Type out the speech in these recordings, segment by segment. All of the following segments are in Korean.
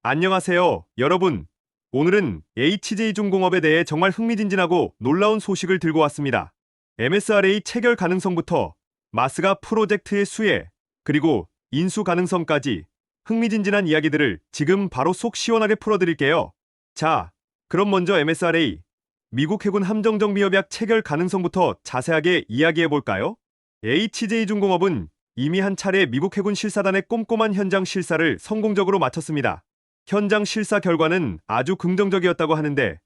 안녕하세요, 여러분. 오늘은 HJ중공업에 대해 정말 흥미진진하고 놀라운 소식을 들고 왔습니다. MSRA 체결 가능성부터 마스가 프로젝트의 수혜, 그리고 인수 가능성까지 흥미진진한 이야기들을 지금 바로 속 시원하게 풀어드릴게요. 자, 그럼 먼저 MSRA, 미국 해군 함정정비협약 체결 가능성부터 자세하게 이야기해볼까요? HJ중공업은 이미 한 차례 미국 해군 실사단의 꼼꼼한 현장 실사를 성공적으로 마쳤습니다. 현장 실사 결과는 아주 긍정적이었다고 하는데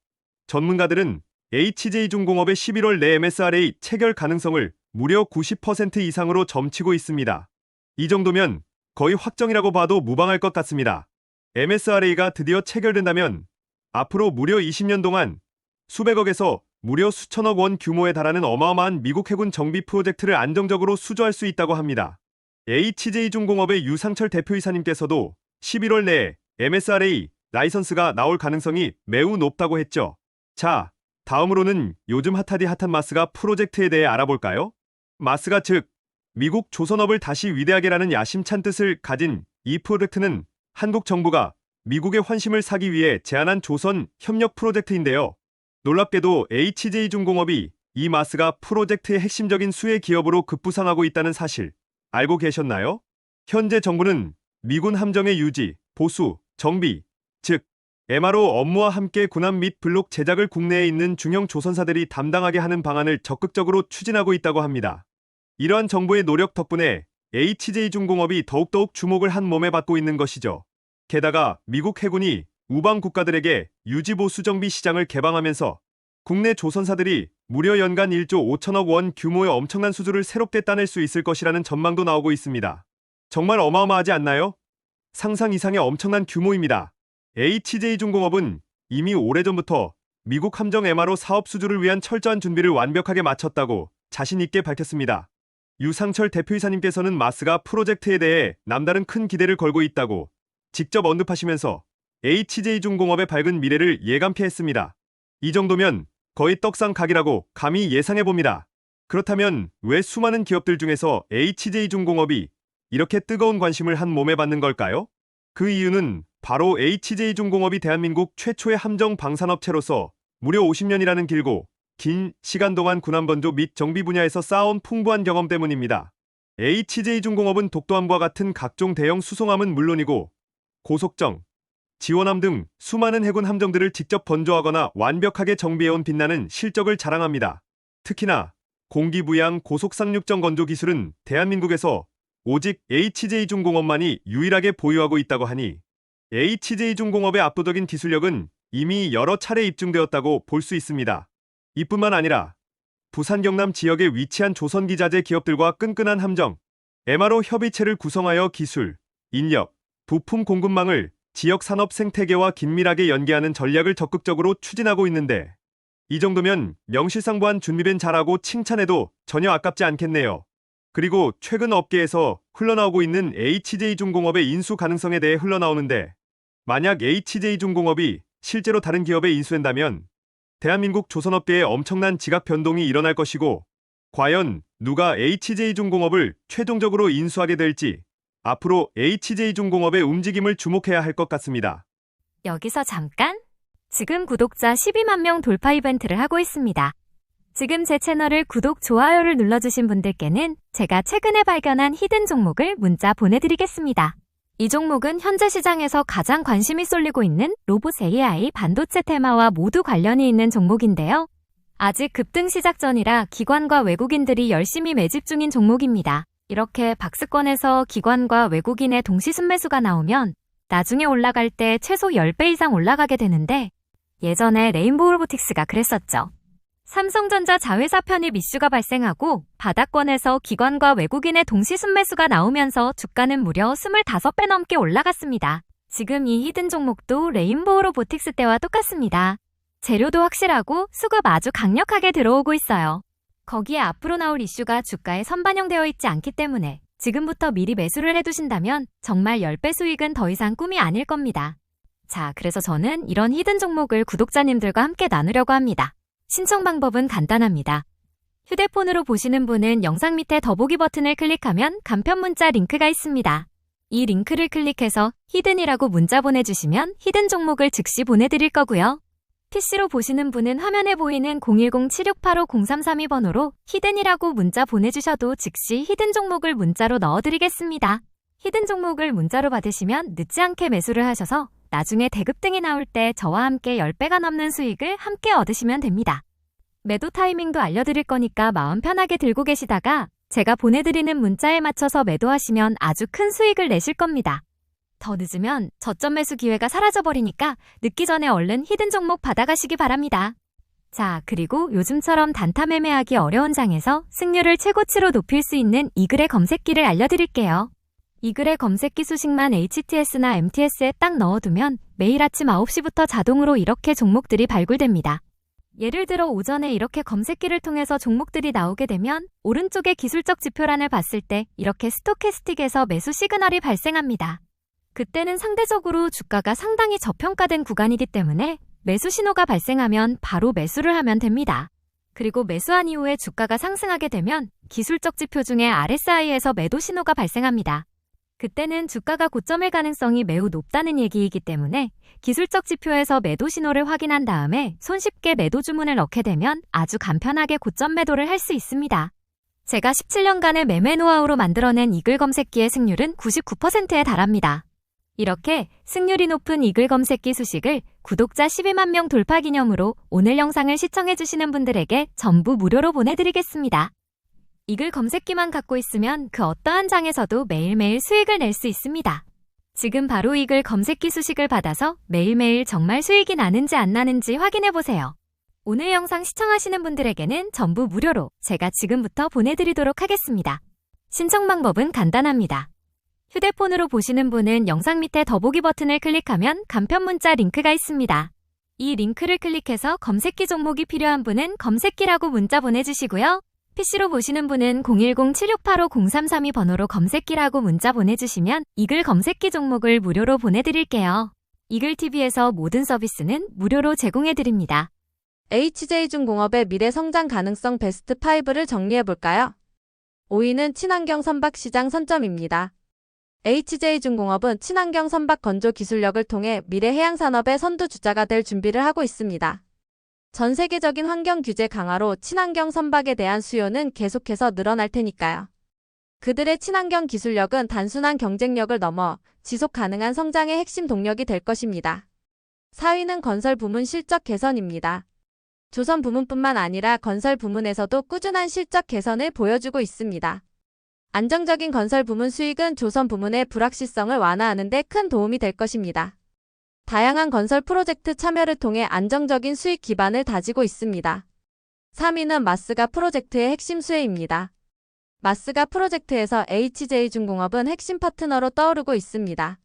전문가들은 HJ중공업의 11월 내 MSRA 체결 가능성을 무려 90% 이상으로 점치고 있습니다. 이 정도면 거의 확정이라고 봐도 무방할 것 같습니다. MSRA가 드디어 체결된다면 앞으로 무려 20년 동안 수백억에서 무려 수천억 원 규모에 달하는 어마어마한 미국 해군 정비 프로젝트를 안정적으로 수주할 수 있다고 합니다. HJ중공업의 유상철 대표이사님께서도 11월 내에 MSRA 라이선스가 나올 가능성이 매우 높다고 했죠. 자, 다음으로는 요즘 핫하디 핫한 마스가 프로젝트에 대해 알아볼까요? 마스가 즉 미국 조선업을 다시 위대하게라는 야심찬 뜻을 가진 이 프로젝트는 한국 정부가 미국의 환심을 사기 위해 제안한 조선 협력 프로젝트인데요. 놀랍게도 HJ중공업이 이 마스가 프로젝트의 핵심적인 수혜 기업으로 급부상하고 있다는 사실 알고 계셨나요? 현재 정부는 미군 함정의 유지, 보수, 정비, 즉 MRO 업무와 함께 군함 및 블록 제작을 국내에 있는 중형 조선사들이 담당하게 하는 방안을 적극적으로 추진하고 있다고 합니다. 이러한 정부의 노력 덕분에 HJ중공업이 더욱더욱 주목을 한 몸에 받고 있는 것이죠. 게다가 미국 해군이 우방 국가들에게 유지보수 정비 시장을 개방하면서 국내 조선사들이 무려 연간 1조 5천억 원 규모의 엄청난 수주를 새롭게 따낼 수 있을 것이라는 전망도 나오고 있습니다. 정말 어마어마하지 않나요? 상상 이상의 엄청난 규모입니다. HJ중공업은 이미 오래전부터 미국 함정 MRO 사업 수주를 위한 철저한 준비를 완벽하게 마쳤다고 자신있게 밝혔습니다. 유상철 대표이사님께서는 마스가 프로젝트에 대해 남다른 큰 기대를 걸고 있다고 직접 언급하시면서 HJ중공업의 밝은 미래를 예감케 했습니다. 이 정도면 거의 떡상각이라고 감히 예상해봅니다. 그렇다면 왜 수많은 기업들 중에서 HJ중공업이 이렇게 뜨거운 관심을 한 몸에 받는 걸까요? 그 이유는 바로 HJ중공업이 대한민국 최초의 함정 방산업체로서 무려 50년이라는 길고 긴 시간 동안 군함 건조 및 정비 분야에서 쌓아온 풍부한 경험 때문입니다. HJ중공업은 독도함과 같은 각종 대형 수송함은 물론이고 고속정, 지원함 등 수많은 해군 함정들을 직접 건조하거나 완벽하게 정비해온 빛나는 실적을 자랑합니다. 특히나 공기부양 고속상륙정 건조 기술은 대한민국에서 오직 HJ중공업만이 유일하게 보유하고 있다고 하니 HJ중공업의 압도적인 기술력은 이미 여러 차례 입증되었다고 볼 수 있습니다. 이뿐만 아니라 부산 경남 지역에 위치한 조선기자재 기업들과 끈끈한 함정, MRO 협의체를 구성하여 기술, 인력, 부품 공급망을 지역 산업 생태계와 긴밀하게 연계하는 전략을 적극적으로 추진하고 있는데 이 정도면 명실상부한 준비된 잘하고 칭찬해도 전혀 아깝지 않겠네요. 그리고 최근 업계에서 흘러나오고 있는 HJ중공업의 인수 가능성에 대해 흘러나오는데 만약 HJ중공업이 실제로 다른 기업에 인수된다면 대한민국 조선업계에 엄청난 지각 변동이 일어날 것이고 과연 누가 HJ중공업을 최종적으로 인수하게 될지 앞으로 HJ중공업의 움직임을 주목해야 할 것 같습니다. 여기서 잠깐! 지금 구독자 12만 명 돌파 이벤트를 하고 있습니다. 지금 제 채널을 구독, 좋아요를 눌러주신 분들께는 제가 최근에 발견한 히든 종목을 문자 보내드리겠습니다. 이 종목은 현재 시장에서 가장 관심이 쏠리고 있는 로봇 AI 반도체 테마와 모두 관련이 있는 종목인데요. 아직 급등 시작 전이라 기관과 외국인들이 열심히 매집 중인 종목입니다. 이렇게 박스권에서 기관과 외국인의 동시 순매수가 나오면 나중에 올라갈 때 최소 10배 이상 올라가게 되는데 예전에 레인보우 로보틱스가 그랬었죠. 삼성전자 자회사 편입 이슈가 발생하고 바닥권에서 기관과 외국인의 동시 순매수가 나오면서 주가는 무려 25배 넘게 올라갔습니다. 지금 이 히든 종목도 레인보우 로보틱스 때와 똑같습니다. 재료도 확실하고 수급 아주 강력하게 들어오고 있어요. 거기에 앞으로 나올 이슈가 주가에 선반영되어 있지 않기 때문에 지금부터 미리 매수를 해두신다면 정말 10배 수익은 더 이상 꿈이 아닐 겁니다. 자, 그래서 저는 이런 히든 종목을 구독자님들과 함께 나누려고 합니다. 신청 방법은 간단합니다. 휴대폰으로 보시는 분은 영상 밑에 더보기 버튼을 클릭하면 간편 문자 링크가 있습니다. 이 링크를 클릭해서 히든이라고 문자 보내주시면 히든 종목을 즉시 보내드릴 거고요. PC로 보시는 분은 화면에 보이는 010-7685-0332번호로 히든이라고 문자 보내주셔도 즉시 히든 종목을 문자로 넣어드리겠습니다. 히든 종목을 문자로 받으시면 늦지 않게 매수를 하셔서 나중에 대급등이 나올 때 저와 함께 10배가 넘는 수익을 함께 얻으시면 됩니다. 매도 타이밍도 알려드릴 거니까 마음 편하게 들고 계시다가 제가 보내드리는 문자에 맞춰서 매도하시면 아주 큰 수익을 내실 겁니다. 더 늦으면 저점 매수 기회가 사라져버리니까 늦기 전에 얼른 히든 종목 받아가시기 바랍니다. 자, 그리고 요즘처럼 단타 매매하기 어려운 장에서 승률을 최고치로 높일 수 있는 이글의 검색기를 알려드릴게요. 이글의 검색기 수식만 HTS나 MTS에 딱 넣어두면 매일 아침 9시부터 자동으로 이렇게 종목들이 발굴됩니다. 예를 들어 오전에 이렇게 검색기를 통해서 종목들이 나오게 되면 오른쪽에 기술적 지표란을 봤을 때 이렇게 스토캐스틱에서 매수 시그널이 발생합니다. 그때는 상대적으로 주가가 상당히 저평가된 구간이기 때문에 매수 신호가 발생하면 바로 매수를 하면 됩니다. 그리고 매수한 이후에 주가가 상승하게 되면 기술적 지표 중에 RSI에서 매도 신호가 발생합니다. 그때는 주가가 고점일 가능성이 매우 높다는 얘기이기 때문에 기술적 지표에서 매도 신호를 확인한 다음에 손쉽게 매도 주문을 넣게 되면 아주 간편하게 고점 매도를 할 수 있습니다. 제가 17년간의 매매 노하우로 만들어낸 이글 검색기의 승률은 99%에 달합니다. 이렇게 승률이 높은 이글 검색기 수식을 구독자 12만 명 돌파 기념으로 오늘 영상을 시청해주시는 분들에게 전부 무료로 보내드리겠습니다. 이글 검색기만 갖고 있으면 그 어떠한 장에서도 매일매일 수익을 낼 수 있습니다. 지금 바로 이글 검색기 수식을 받아서 매일매일 정말 수익이 나는지 안 나는지 확인해보세요. 오늘 영상 시청하시는 분들에게는 전부 무료로 제가 지금부터 보내드리도록 하겠습니다. 신청 방법은 간단합니다. 휴대폰으로 보시는 분은 영상 밑에 더보기 버튼을 클릭하면 간편 문자 링크가 있습니다. 이 링크를 클릭해서 검색기 종목이 필요한 분은 검색기라고 문자 보내주시고요. PC로 보시는 분은 010-7685-0332번호로 검색기라고 문자 보내주시면 이글 검색기 종목을 무료로 보내드릴게요. 이글TV에서 모든 서비스는 무료로 제공해드립니다. HJ중공업의 미래 성장 가능성 베스트 5를 정리해볼까요? 5위는 친환경 선박 시장 선점입니다. HJ중공업은 친환경 선박 건조 기술력을 통해 미래 해양산업의 선두주자가 될 준비를 하고 있습니다. 전 세계적인 환경 규제 강화로 친환경 선박에 대한 수요는 계속해서 늘어날 테니까요. 그들의 친환경 기술력은 단순한 경쟁력을 넘어 지속 가능한 성장의 핵심 동력이 될 것입니다. 4위는 건설 부문 실적 개선입니다. 조선 부문뿐만 아니라 건설 부문에서도 꾸준한 실적 개선을 보여주고 있습니다. 안정적인 건설 부문 수익은 조선 부문의 불확실성을 완화하는 데 큰 도움이 될 것입니다. 다양한 건설 프로젝트 참여를 통해 안정적인 수익 기반을 다지고 있습니다. 3위는 마스가 프로젝트의 핵심 수혜입니다. 마스가 프로젝트에서 HJ중공업은 핵심 파트너로 떠오르고 있습니다.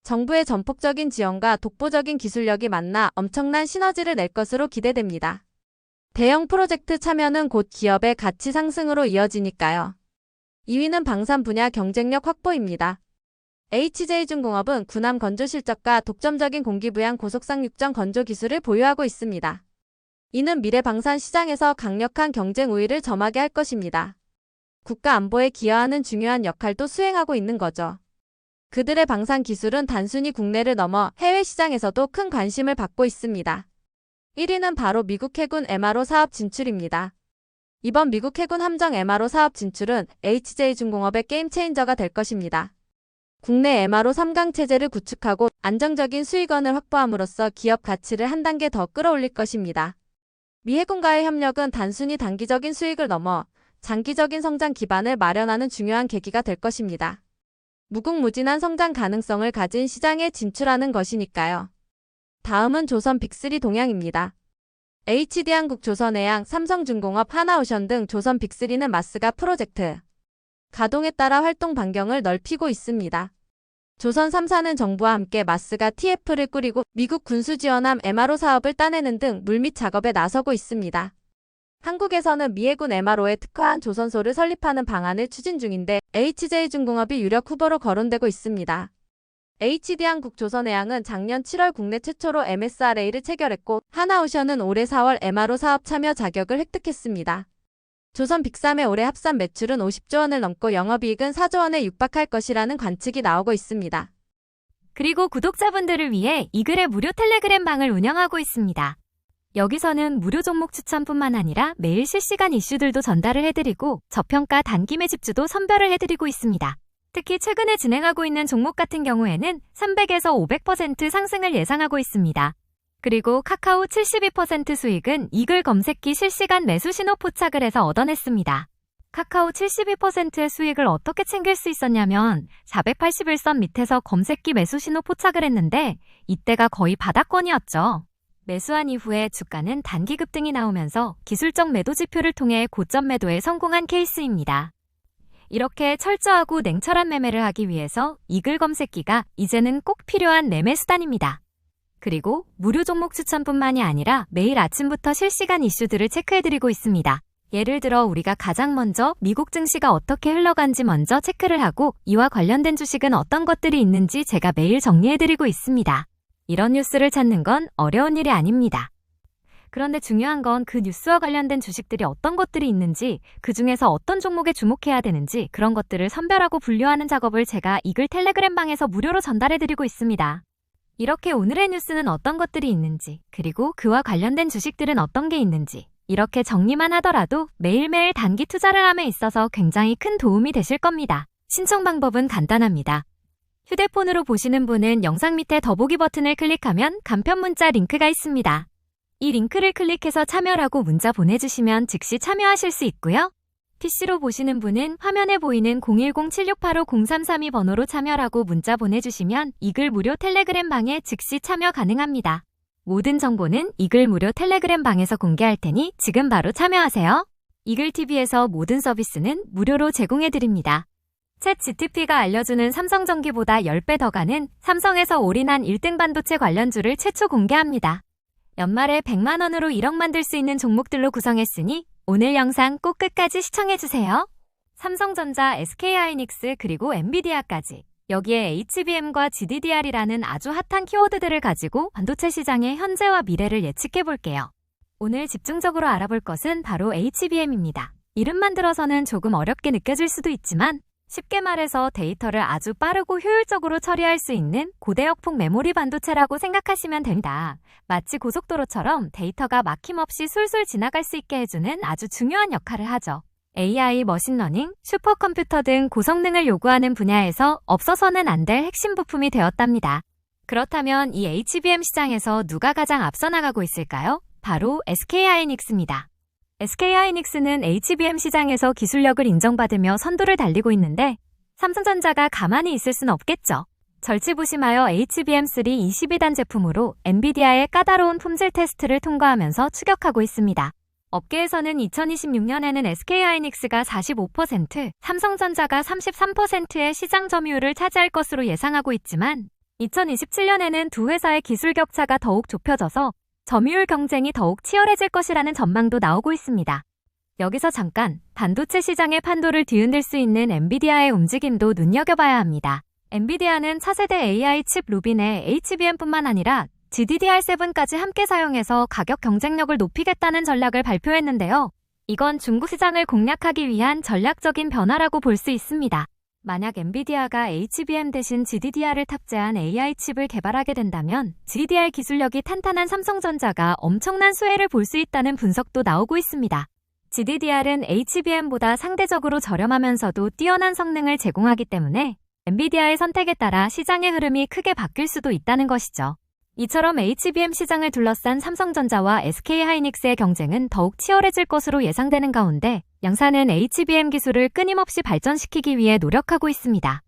정부의 전폭적인 지원과 독보적인 기술력이 만나 엄청난 시너지를 낼 것으로 기대됩니다. 대형 프로젝트 참여는 곧 기업의 가치 상승으로 이어지니까요. 2위는 방산 분야 경쟁력 확보입니다. HJ중공업은 군함 건조 실적과 독점적인 공기부양 고속상 육정 건조 기술을 보유하고 있습니다. 이는 미래 방산 시장에서 강력한 경쟁 우위를 점하게 할 것입니다. 국가 안보에 기여하는 중요한 역할도 수행하고 있는 거죠. 그들의 방산 기술은 단순히 국내를 넘어 해외 시장에서도 큰 관심을 받고 있습니다. 1위는 바로 미국 해군 MRO 사업 진출입니다. 이번 미국 해군 함정 MRO 사업 진출은 HJ중공업의 게임 체인저가 될 것입니다. 국내 MRO 3강 체제를 구축하고 안정적인 수익원을 확보함으로써 기업 가치를 한 단계 더 끌어올릴 것입니다. 미 해군과의 협력은 단순히 단기적인 수익을 넘어 장기적인 성장 기반을 마련하는 중요한 계기가 될 것입니다. 무궁무진한 성장 가능성을 가진 시장에 진출하는 것이니까요. 다음은 조선 빅3 동향입니다. HD한국, 조선해양, 삼성중공업, 하나오션 등 조선 빅3는 마스가 프로젝트 가동에 따라 활동 반경을 넓히고 있습니다. 조선 3사는 정부와 함께 마스가 TF를 꾸리고 미국 군수지원함 MRO 사업을 따내는 등 물밑 작업에 나서고 있습니다. 한국에서는 미 해군 MRO에 특화한 조선소를 설립하는 방안을 추진 중인데 HJ중공업이 유력 후보로 거론되고 있습니다. HD한국, 조선해양은 작년 7월 국내 최초로 MSRA를 체결했고 하나오션은 올해 4월 MRO 사업 참여 자격을 획득했습니다. 조선 빅3의 올해 합산 매출은 50조 원을 넘고 영업이익은 4조 원에 육박할 것이라는 관측이 나오고 있습니다. 그리고 구독자분들을 위해 이 글의 무료 텔레그램 방을 운영하고 있습니다. 여기서는 무료 종목 추천뿐만 아니라 매일 실시간 이슈들도 전달을 해드리고 저평가 단기 매집주도 선별을 해드리고 있습니다. 특히 최근에 진행하고 있는 종목 같은 경우에는 300에서 500% 상승을 예상하고 있습니다. 그리고 카카오 72% 수익은 이 글 검색기 실시간 매수 신호 포착을 해서 얻어냈습니다. 카카오 72%의 수익을 어떻게 챙길 수 있었냐면 481선 밑에서 검색기 매수 신호 포착을 했는데 이때가 거의 바닥권이었죠. 매수한 이후에 주가는 단기 급등이 나오면서 기술적 매도 지표를 통해 고점 매도에 성공한 케이스입니다. 이렇게 철저하고 냉철한 매매를 하기 위해서 이 글 검색기가 이제는 꼭 필요한 매매 수단입니다. 그리고 무료 종목 추천뿐만이 아니라 매일 아침부터 실시간 이슈들을 체크해드리고 있습니다. 예를 들어 우리가 가장 먼저 미국 증시가 어떻게 흘러간지 먼저 체크를 하고 이와 관련된 주식은 어떤 것들이 있는지 제가 매일 정리해드리고 있습니다. 이런 뉴스를 찾는 건 어려운 일이 아닙니다. 그런데 중요한 건 그 뉴스와 관련된 주식들이 어떤 것들이 있는지, 그 중에서 어떤 종목에 주목해야 되는지 그런 것들을 선별하고 분류하는 작업을 제가 이 글 텔레그램 방에서 무료로 전달해드리고 있습니다. 이렇게 오늘의 뉴스는 어떤 것들이 있는지, 그리고 그와 관련된 주식들은 어떤 게 있는지 이렇게 정리만 하더라도 매일매일 단기 투자를 함에 있어서 굉장히 큰 도움이 되실 겁니다. 신청 방법은 간단합니다. 휴대폰으로 보시는 분은 영상 밑에 더보기 버튼을 클릭하면 간편 문자 링크가 있습니다. 이 링크를 클릭해서 참여라고 문자 보내주시면 즉시 참여하실 수 있고요. PC로 보시는 분은 화면에 보이는 010-7685-0332 번호로 참여라고 문자 보내주시면 이 글 무료 텔레그램 방에 즉시 참여 가능합니다. 모든 정보는 이 글 무료 텔레그램 방에서 공개할 테니 지금 바로 참여하세요. 이글TV에서 모든 서비스는 무료로 제공해드립니다. 챗 GTP가 알려주는 삼성전기보다 10배 더 가는 삼성에서 올인한 1등 반도체 관련주를 최초 공개합니다. 연말에 100만 원으로 1억 만들 수 있는 종목들로 구성했으니 오늘 영상 꼭 끝까지 시청해주세요. 삼성전자, SK하이닉스 그리고 엔비디아까지. 여기에 HBM과 GDDR이라는 아주 핫한 키워드들을 가지고 반도체 시장의 현재와 미래를 예측해볼게요. 오늘 집중적으로 알아볼 것은 바로 HBM입니다. 이름만 들어서는 조금 어렵게 느껴질 수도 있지만 쉽게 말해서 데이터를 아주 빠르고 효율적으로 처리할 수 있는 고대역폭 메모리 반도체라고 생각하시면 됩니다. 마치 고속도로처럼 데이터가 막힘없이 술술 지나갈 수 있게 해주는 아주 중요한 역할을 하죠. AI, 머신러닝, 슈퍼컴퓨터 등 고성능을 요구하는 분야에서 없어서는 안 될 핵심 부품이 되었답니다. 그렇다면 이 HBM 시장에서 누가 가장 앞서 나가고 있을까요? 바로 SK하이닉스입니다. SK하이닉스는 HBM 시장에서 기술력을 인정받으며 선두를 달리고 있는데 삼성전자가 가만히 있을 순 없겠죠. 절치부심하여 HBM3 22단 제품으로 엔비디아의 까다로운 품질 테스트를 통과하면서 추격하고 있습니다. 업계에서는 2026년에는 SK하이닉스가 45%, 삼성전자가 33%의 시장 점유율을 차지할 것으로 예상하고 있지만 2027년에는 두 회사의 기술 격차가 더욱 좁혀져서 점유율 경쟁이 더욱 치열해질 것이라는 전망도 나오고 있습니다. 여기서 잠깐 반도체 시장의 판도를 뒤흔들 수 있는 엔비디아의 움직임도 눈여겨봐야 합니다. 엔비디아는 차세대 AI 칩 루빈에 HBM뿐만 아니라 GDDR7까지 함께 사용해서 가격 경쟁력을 높이겠다는 전략을 발표했는데요. 이건 중국 시장을 공략하기 위한 전략적인 변화라고 볼 수 있습니다. 만약 엔비디아가 HBM 대신 GDDR을 탑재한 AI 칩을 개발하게 된다면 GDDR 기술력이 탄탄한 삼성전자가 엄청난 수혜를 볼 수 있다는 분석도 나오고 있습니다. GDDR은 HBM보다 상대적으로 저렴하면서도 뛰어난 성능을 제공하기 때문에 엔비디아의 선택에 따라 시장의 흐름이 크게 바뀔 수도 있다는 것이죠. 이처럼 HBM 시장을 둘러싼 삼성전자와 SK하이닉스의 경쟁은 더욱 치열해질 것으로 예상되는 가운데 양사는 HBM 기술을 끊임없이 발전시키기 위해 노력하고 있습니다.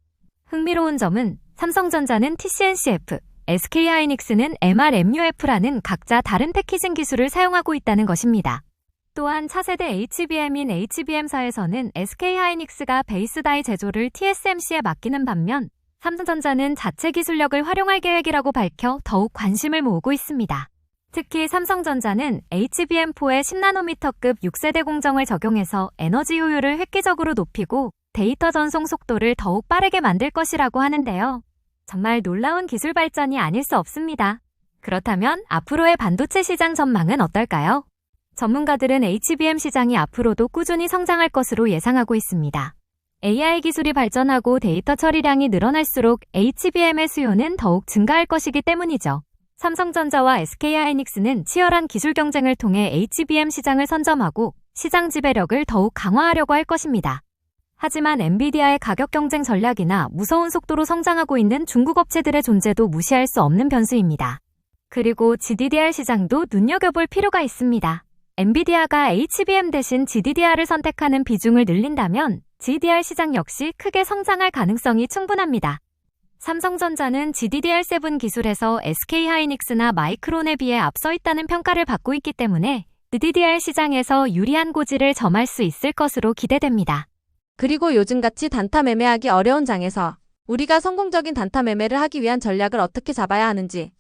흥미로운 점은 삼성전자는 TCNCF, SK하이닉스는 MRMUF라는 각자 다른 패키징 기술을 사용하고 있다는 것입니다. 또한 차세대 HBM인 HBM사에서는 SK하이닉스가 베이스 다이 제조를 TSMC에 맡기는 반면 삼성전자는 자체 기술력을 활용할 계획이라고 밝혀 더욱 관심을 모으고 있습니다. 특히 삼성전자는 HBM4의 10나노미터급 6세대 공정을 적용해서 에너지 효율을 획기적으로 높이고 데이터 전송 속도를 더욱 빠르게 만들 것이라고 하는데요. 정말 놀라운 기술 발전이 아닐 수 없습니다. 그렇다면 앞으로의 반도체 시장 전망은 어떨까요? 전문가들은 HBM 시장이 앞으로도 꾸준히 성장할 것으로 예상하고 있습니다. AI 기술이 발전하고 데이터 처리량이 늘어날수록 HBM의 수요는 더욱 증가할 것이기 때문이죠. 삼성전자와 SK하이닉스는 치열한 기술 경쟁을 통해 HBM 시장을 선점하고 시장 지배력을 더욱 강화하려고 할 것입니다. 하지만 엔비디아의 가격 경쟁 전략이나 무서운 속도로 성장하고 있는 중국 업체들의 존재도 무시할 수 없는 변수입니다. 그리고 GDDR 시장도 눈여겨볼 필요가 있습니다. 엔비디아가 HBM 대신 GDDR을 선택하는 비중을 늘린다면 GDR 시장 역시 크게 성장할 가능성이 충분합니다. 삼성전자는 GDDR7 기술에서 SK하이닉스나 마이크론에 비해 앞서 있다는 평가를 받고 있기 때문에 GDDR 시장에서 유리한 고지를 점할 수 있을 것으로 기대됩니다. 그리고 요즘같이 단타 매매하기 어려운 장에서 우리가 성공적인 단타 매매를 하기 위한 전략을 어떻게 잡아야 하는지,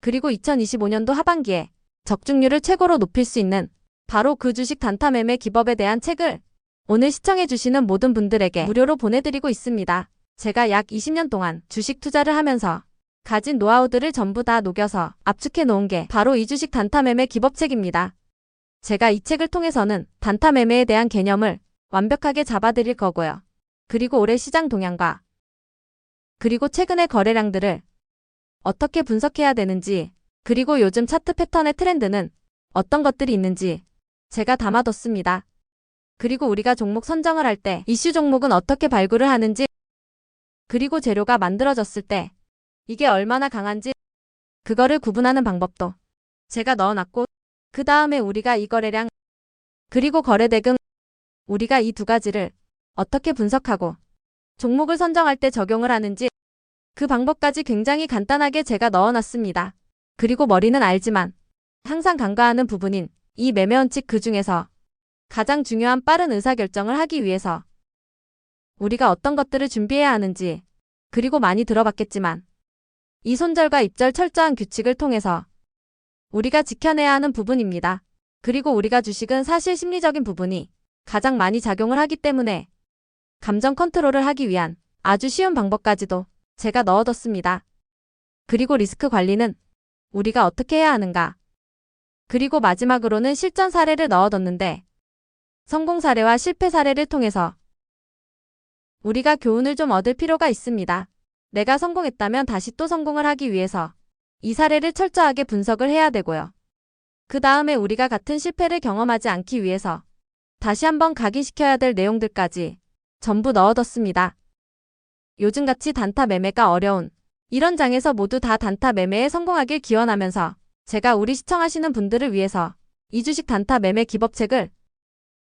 그리고 2025년도 하반기에 적중률을 최고로 높일 수 있는 바로 그 주식 단타 매매 기법에 대한 책을 오늘 시청해주시는 모든 분들에게 무료로 보내드리고 있습니다. 제가 약 20년 동안 주식 투자를 하면서 가진 노하우들을 전부 다 녹여서 압축해 놓은 게 바로 이 주식 단타 매매 기법책입니다. 제가 이 책을 통해서는 단타 매매에 대한 개념을 완벽하게 잡아드릴 거고요. 그리고 올해 시장 동향과 그리고 최근의 거래량들을 어떻게 분석해야 되는지, 그리고 요즘 차트 패턴의 트렌드는 어떤 것들이 있는지 제가 담아뒀습니다. 그리고 우리가 종목 선정을 할 때 이슈 종목은 어떻게 발굴을 하는지, 그리고 재료가 만들어졌을 때 이게 얼마나 강한지 그거를 구분하는 방법도 제가 넣어놨고, 그 다음에 우리가 이 거래량 그리고 거래 대금, 우리가 이 두 가지를 어떻게 분석하고 종목을 선정할 때 적용을 하는지 그 방법까지 굉장히 간단하게 제가 넣어놨습니다. 그리고 머리는 알지만 항상 간과하는 부분인 이 매매 원칙, 그 중에서 가장 중요한 빠른 의사결정을 하기 위해서 우리가 어떤 것들을 준비해야 하는지, 그리고 많이 들어봤겠지만 이 손절과 입절 철저한 규칙을 통해서 우리가 지켜내야 하는 부분입니다. 그리고 우리가 주식은 사실 심리적인 부분이 가장 많이 작용을 하기 때문에 감정 컨트롤을 하기 위한 아주 쉬운 방법까지도 제가 넣어뒀습니다. 그리고 리스크 관리는 우리가 어떻게 해야 하는가, 그리고 마지막으로는 실전 사례를 넣어뒀는데 성공 사례와 실패 사례를 통해서 우리가 교훈을 좀 얻을 필요가 있습니다. 내가 성공했다면 다시 또 성공을 하기 위해서 이 사례를 철저하게 분석을 해야 되고요. 그 다음에 우리가 같은 실패를 경험하지 않기 위해서 다시 한번 각인시켜야 될 내용들까지 전부 넣어뒀습니다. 요즘같이 단타 매매가 어려운 이런 장에서 모두 다 단타 매매에 성공하길 기원하면서 제가 우리 시청하시는 분들을 위해서 이 주식 단타 매매 기법책을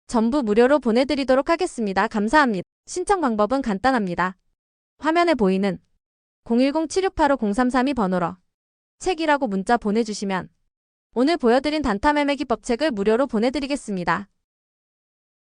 전부 무료로 보내드리도록 하겠습니다. 감사합니다. 신청 방법은 간단합니다. 화면에 보이는 010-7685-0332 번호로 책이라고 문자 보내주시면 오늘 보여드린 단타 매매 기법책을 무료로 보내드리겠습니다.